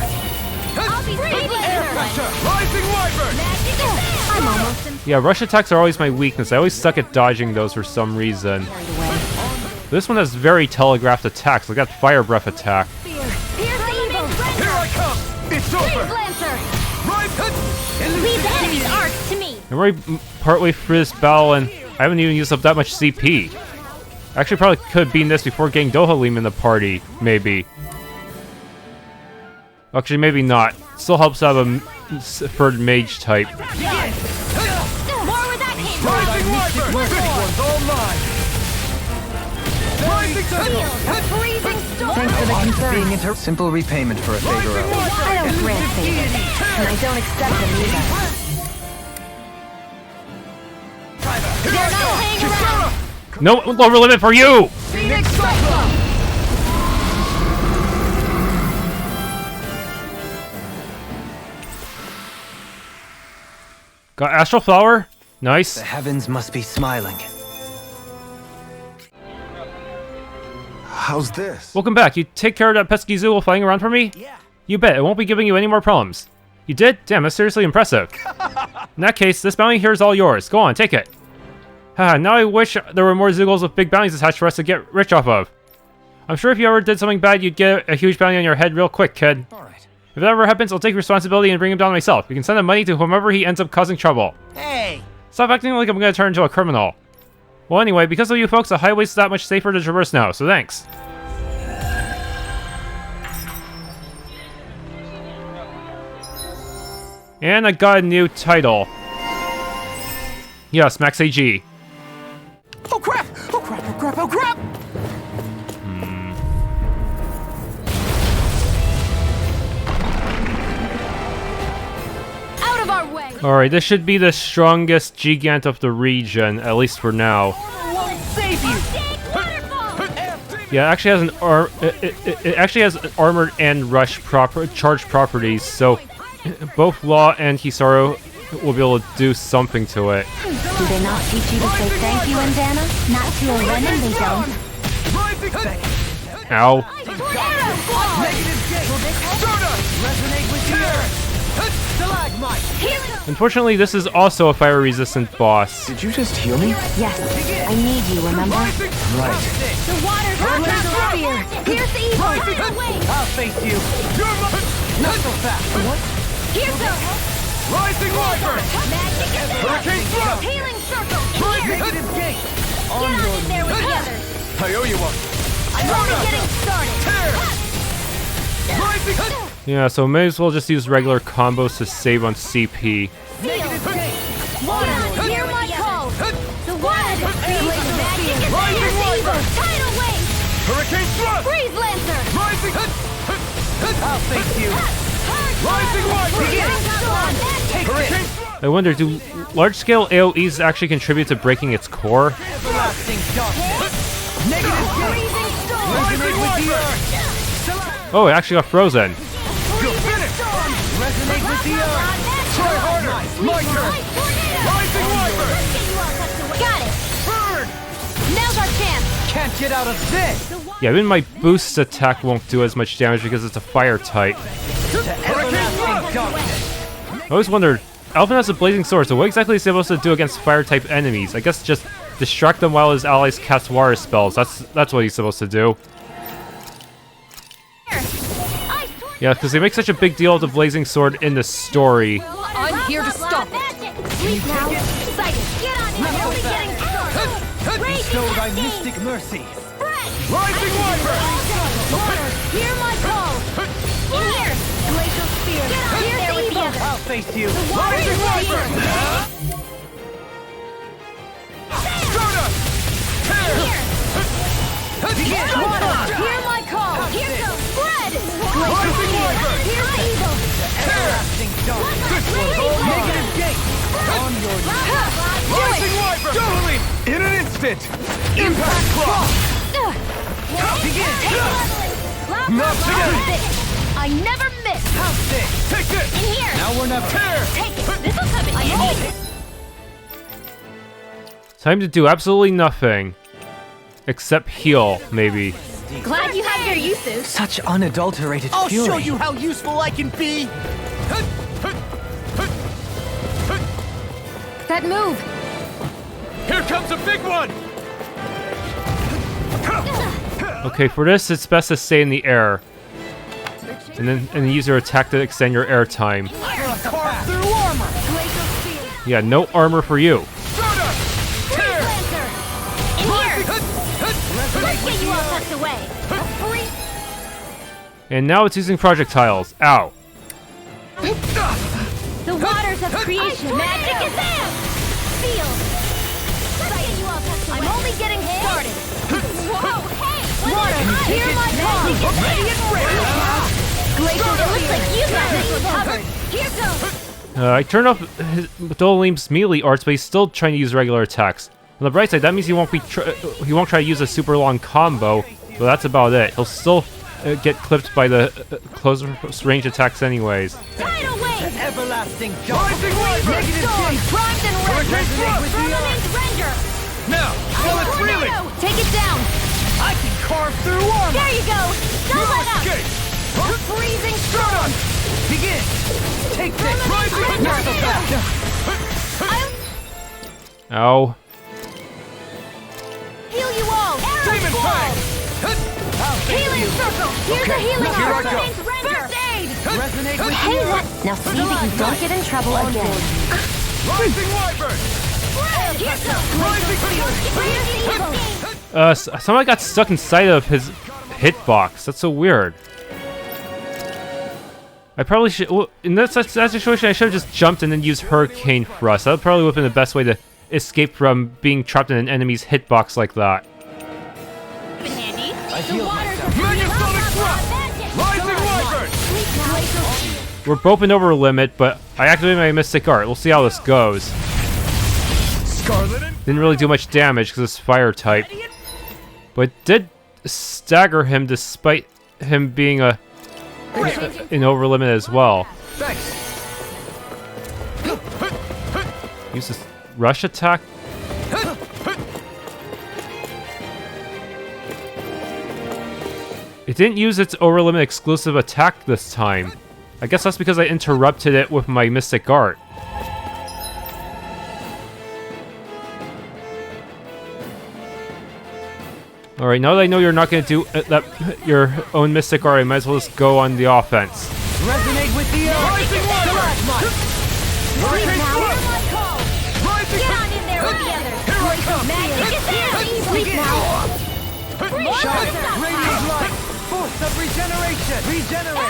I'll be breathing air pressure! Rising Wyvern! Magic is there! I'm almost in Yeah, rush attacks are always my weakness. I always suck at dodging those for some reason. This one has very telegraphed attacks, like that fire breath attack. fear! Pierce evil! Here I come! I'm already partway through this battle and I haven't even used up that much CP. Actually, probably could have beaten this before getting Dohalim in the party, maybe. Actually, maybe not. Still helps to have a third mage type. Thanks for the concern. Simple repayment for a favor. I don't grant favors, and I don't accept them either. They're not hanging around. No lower limit for you! Got Astral Flower? Nice. The heavens must be smiling. How's this? Welcome back. You take care of that pesky zoo while flying around for me? Yeah. You bet. It won't be giving you any more problems. You did? Damn, that's seriously impressive. In that case, this bounty here is all yours. Go on, take it. Haha, now I wish there were more Zoogles with big bounties attached for us to get rich off of. I'm sure if you ever did something bad, you'd get a huge bounty on your head real quick, kid. Alright. If that ever happens, I'll take responsibility and bring him down myself. You can send the money to whomever he ends up causing trouble. Hey! Stop acting like I'm gonna turn into a criminal. Well, anyway, because of you folks, the highway's that much safer to traverse now, so thanks. And I got a new title. Yes, Max AG. Oh crap! Oh crap! Oh crap! Oh crap! Out of our way! Alright, this should be the strongest Gigant of the region, at least for now. Won't save you! Yeah, it actually has it actually has armored and rush charge properties, so both Law and Hisaru will be able to do something to it. Do they not teach you to say thank you in Dahna? Not to a Renan, they don't. Ow. Unfortunately, this is also a fire-resistant boss. Did you just heal me? Yes, I need you, remember? Right. The water's not fear. Here's the evil. I'll face you. Not so fast. What? Here's the Rising Viper! magic is Hurricane Thrust! healing circle. Negative gate! Get on in there with the others. I owe you one. I'm only getting started. Rising Yeah, so may as well just use regular combos to save on CP. Water, hear my call. The water magic is here's the evil. Tidal wave. Hurricane Thrust! Freeze lancer. Rising I'll face you. Rising Viper! Hurricane I wonder, do large-scale AoEs actually contribute to breaking its core? Blasting darkness. Negative gate. Resonate with the earth. Oh, it actually got frozen. You're finished! Resonate with the earth. Try harder! My turn! Rising Viper! Got it. Burn! Now's our chance. Can't get out of this. Yeah, even my boost attack won't do as much damage because it's a fire type. Everlasting darkness. I always wondered, Alvin has a blazing sword, so what exactly is he supposed to do against fire-type enemies? I guess just distract them while his allies cast water spells. That's what he's supposed to do. Yeah, because they make such a big deal of the blazing sword in the story. I'm here to stop it. Sleep now. Excited. Get on in. We're only getting started. Bestow thy mystic mercy. Rising Viper! Water, hear my call. In here. Glacial spear. Get on in there with the others. I'll face you. Rising Viper! Dahna! Tear! Water, hear my call. Here goes. Spread. Rising Viper! Here's the evil. Everlasting darkness. Negative gate. On your Rising Viper! Dohalim! In an instant! Impact Cross! begin. Not together! I never miss. How's this? Take this! In here. Now we're never. Tear! Take it. This'll come in handy. Time to do absolutely nothing. Except heal, maybe. Glad you have your uses. Such unadulterated I'll fury. show you how useful I can be. That move! Here comes a big one! Okay, for this, it's best to stay in the air. And then use your attack to extend your air time. Carve through armor. Yeah, no armor for you. And now it's using projectiles. Ow. The waters of creation. Magic is there. Feel. I'm only getting started. Whoa, hey! Water, hear my call. Ready and ready. Glacial, it looks like you got this one covered. Here goes. I turned off Dohalim's melee arts, but he's still trying to use regular attacks. On the bright side, that means he won't try to use a super long combo, but that's about it. He'll still get clipped by the close range attacks anyways. Tidal wave! Everlasting jump! Negative Storm! change! Primed and render! Firmament render! Now, feel it freely! Tornado! Take it down! I can carve through armor! There you go! Don't let up! Skit! Freezing storm! Begin! Take this! Rising Not so fast! Ow. Heal you all! Demon Fang! Healing circle! Here's a healing here I arm! go. First aid! Resonate with Hey, the what? earth! Now see that you don't get in trouble again. Rising Wyvern! Here's Rising Someone got stuck inside of his hitbox. That's so weird. I probably should... Well, in that situation, I should have just jumped and then used Hurricane Thrust. That probably would have been the best way to escape from being trapped in an enemy's hitbox like that. I feel Megasonic Thrust! Rising Wyvern! We're both in over limit, but I activated my Mystic Art. We'll see how this goes. Scarlet and Didn't really do much damage because it's fire type. But it did stagger him despite him being in over limit as well. thanks! Use this rush attack. It didn't use its over limit exclusive attack this time. I guess that's because I interrupted it with my Mystic Art. Alright, now that I know you're not going to do your own Mystic Art, I might as well just go on the offense. Resonate with the earth! Rising Wyvern! Get on in there with the others! Magic is there! Sleep now! Shine! Radiant light! Force of regeneration! Regenerate!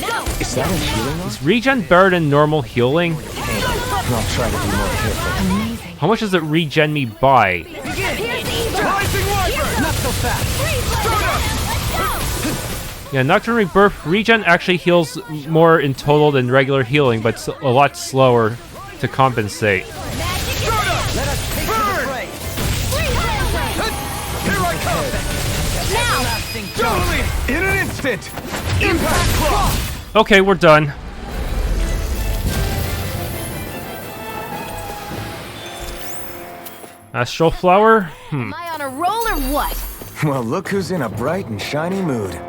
No! Is that a healing Is regen better than normal healing? I'll try to be more careful. How much does it regen me by? Rising Wyvern! Not so fast! Yeah, Nocturne Rebirth regen actually heals more in total than regular healing, but it's a lot slower to compensate. Let us take to the fray! Here I come! Everlasting jump! In an instant! Impact Claw! Okay, we're done. Astral Flower? Am I on a roll or what? Well, look who's in a bright and shiny mood.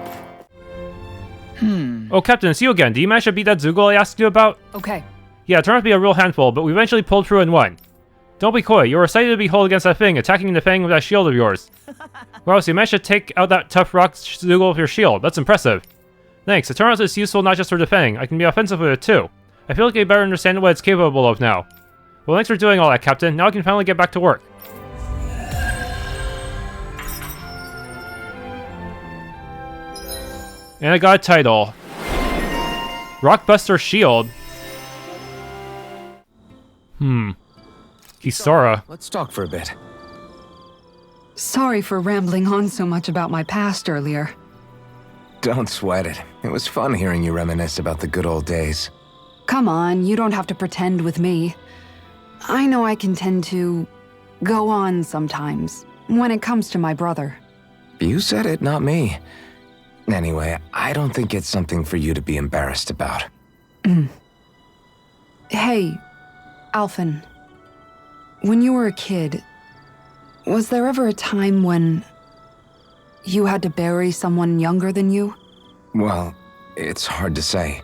Oh, Captain, it's you again. Do you manage to beat that Zoogle I asked you about? Okay. Yeah, it turned out to be a real handful, but we eventually pulled through and won. Don't be coy. You were excited to be whole against that thing, attacking and defending with that shield of yours. Wow, so you managed to take out that tough rock Zoogle with your shield. That's impressive. Thanks. It turned out it's useful not just for defending. I can be offensive with it too. I feel like I better understand what it's capable of now. Well, thanks for doing all that, Captain. Now I can finally get back to work. And I got a title. Rockbuster Shield. Kisara. Let's talk for a bit. Sorry for rambling on so much about my past earlier. Don't sweat it. It was fun hearing you reminisce about the good old days. Come on, you don't have to pretend with me. I know I can tend to go on sometimes when it comes to my brother. You said it, not me. Anyway, I don't think it's something for you to be embarrassed about. Hey, Alphen. When you were a kid, was there ever a time when you had to bury someone younger than you? Well, it's hard to say.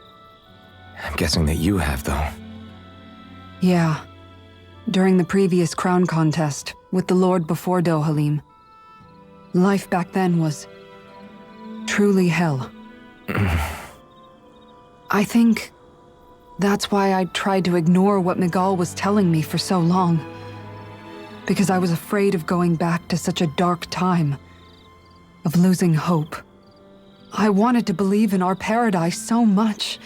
I'm guessing that you have, though. Yeah. During the previous crown contest with the Lord before Dohalim. Life back then was truly hell. I think That's why I tried to ignore what Miguel was telling me for so long. Because I was afraid of going back to such a dark time. Of losing hope. I wanted to believe in our paradise so much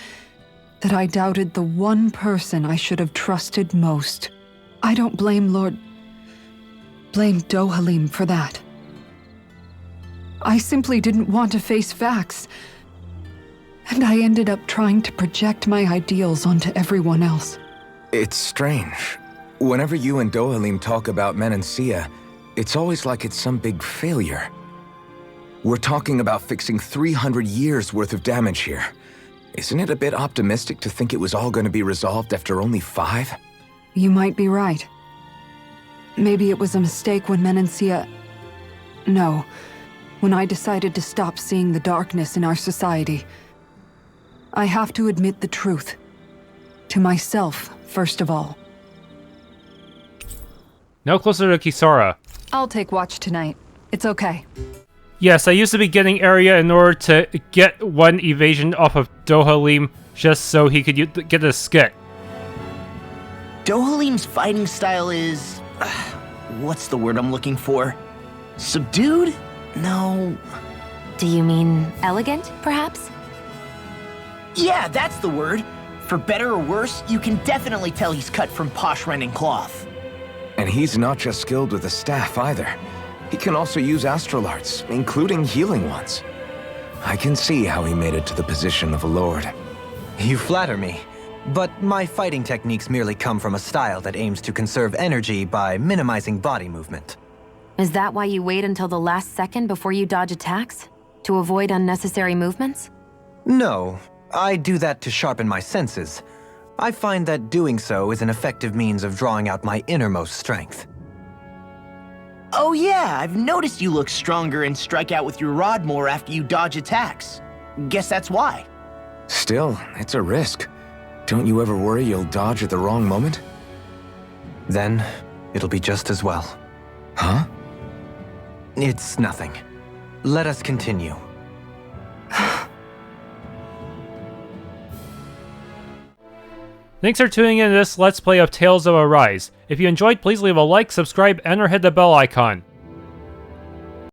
that I doubted the one person I should have trusted most. I don't blame blame Dohalim for that. I simply didn't want to face facts. And I ended up trying to project my ideals onto everyone else. It's strange. Whenever you and Dohalim talk about MENANCIA, it's always like it's some big failure. We're talking about fixing 300 years worth of damage here. Isn't it a bit optimistic to think it was all going to be resolved after only 5? You might be right. Maybe it was a mistake when MENANCIA... No. When I decided to stop seeing the darkness in our society. I have to admit the truth. To myself, first of all. Now closer to Kisara. I'll take watch tonight. It's okay. Yes, I used the beginning area in order to get one evasion off of Dohalim just so he could get a Skit. Dohalim's fighting style is... what's the word I'm looking for? Subdued? No... Do you mean elegant, perhaps? Yeah, that's the word. For better or worse, you can definitely tell he's cut from posh Renan cloth. And he's not just skilled with the staff either. He can also use astral arts, including healing ones. I can see how he made it to the position of a lord. You flatter me, but my fighting techniques merely come from a style that aims to conserve energy by minimizing body movement. Is that why you wait until the last second before you dodge attacks? To avoid unnecessary movements? No, I do that to sharpen my senses. I find that doing so is an effective means of drawing out my innermost strength. Oh yeah, I've noticed you look stronger and strike out with your rod more after you dodge attacks. Guess that's why. Still, it's a risk. Don't you ever worry you'll dodge at the wrong moment? Then, it'll be just as well. Huh? It's nothing. Let us continue. Thanks for tuning in to this Let's Play of Tales of Arise. If you enjoyed, please leave a like, subscribe, and or hit the bell icon.